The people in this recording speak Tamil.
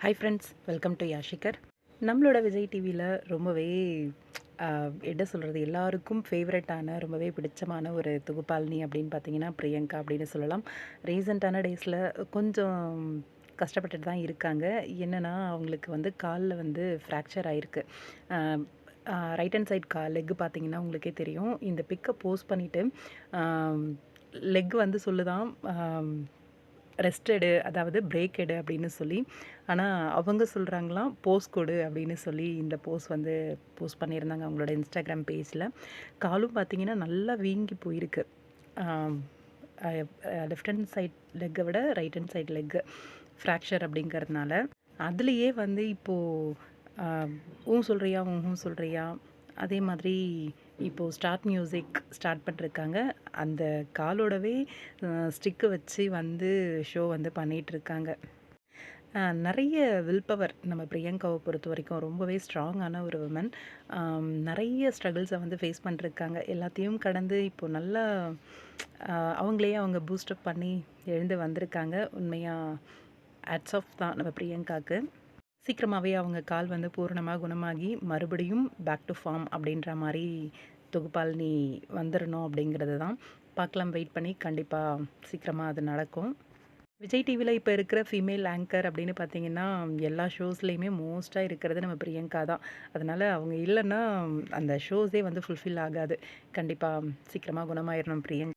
ஹாய் ஃப்ரெண்ட்ஸ், வெல்கம் டு யாஷிகர். நம்மளோட விஜய் டிவியில் ரொம்பவே என்ன சொல்கிறது, எல்லாருக்கும் ஃபேவரட்டான ரொம்பவே பிடிச்சமான ஒரு தொகுப்பாளினி அப்படின்னு பார்த்தீங்கன்னா பிரியங்கா அப்படின்னு சொல்லலாம். ரீசெண்டான டேஸில் கொஞ்சம் கஷ்டப்பட்டுட்டு தான் இருக்காங்க. என்னென்னா அவங்களுக்கு வந்து காலில் வந்து ஃப்ராக்சர் ஆகிருக்கு. ரைட் ஹேண்ட் சைட் லெக்கு பார்த்தீங்கன்னா உங்களுக்கே தெரியும். இந்த பிக்கை போஸ்ட் பண்ணிவிட்டு லெக் வந்து சொல்லுதான் ரெஸ்ட் எடு, அதாவது பிரேக் எடு அப்படின்னு சொல்லி. ஆனால் அவங்க சொல்கிறாங்களாம் போஸ் கொடு அப்படின்னு சொல்லி இந்த வந்து போஸ்ட் பண்ணியிருந்தாங்க அவங்களோட இன்ஸ்டாகிராம் பேஜில். காலும் பார்த்தீங்கன்னா நல்லா வீங்கி போயிருக்கு. லெஃப்ட் ஹேண்ட் சைட் லெக்கை விட ரைட் ஹேண்ட் சைட் லெக்கு ஃப்ராக்சர் அப்படிங்கிறதுனால அதுலேயே வந்து இப்போது சொல்கிறியா சொல்கிறியா அதே மாதிரி இப்போது ஸ்டார்ட் மியூசிக் ஸ்டார்ட் பண்ணிருக்காங்க. அந்த காலோடவே ஸ்டிக்கு வச்சு வந்து ஷோ வந்து பண்ணிகிட்ருக்காங்க. நிறைய வில் பவர் நம்ம பிரியங்காவை பொறுத்த வரைக்கும் ரொம்பவே ஸ்ட்ராங்கான ஒரு உமன். நிறைய ஸ்ட்ரகிள்ஸை வந்து ஃபேஸ் பண்ணிருக்காங்க. எல்லாத்தையும் கடந்து இப்போது நல்லா அவங்களையே அவங்க பூஸ்டப் பண்ணி எழுந்து வந்திருக்காங்க. உண்மையாக ஹேட்ஸ் ஆஃப் தான் நம்ம பிரியங்காவுக்கு. சீக்கிரமாகவே அவங்க கால் வந்து பூரணமாக குணமாகி மறுபடியும் பேக் டு ஃபார்ம் அப்படின்ற மாதிரி தொகுப்பாளினி வந்துடணும் அப்படிங்கிறது தான். பார்க்கலாம், வெயிட் பண்ணி. கண்டிப்பாக சீக்கிரமாக அது நடக்கும். விஜய் டிவியில் இப்போ இருக்கிற ஃபீமேல் ஆங்கர் அப்படின்னு பார்த்தீங்கன்னா எல்லா ஷோஸ்லேயுமே மோஸ்ட்டாக இருக்கிறது நம்ம பிரியங்கா தான். அதனால் அவங்க இல்லைன்னா அந்த ஷோஸே வந்து ஃபுல்ஃபில் ஆகாது. கண்டிப்பாக சீக்கிரமாக குணமாயிடணும் பிரியங்கா.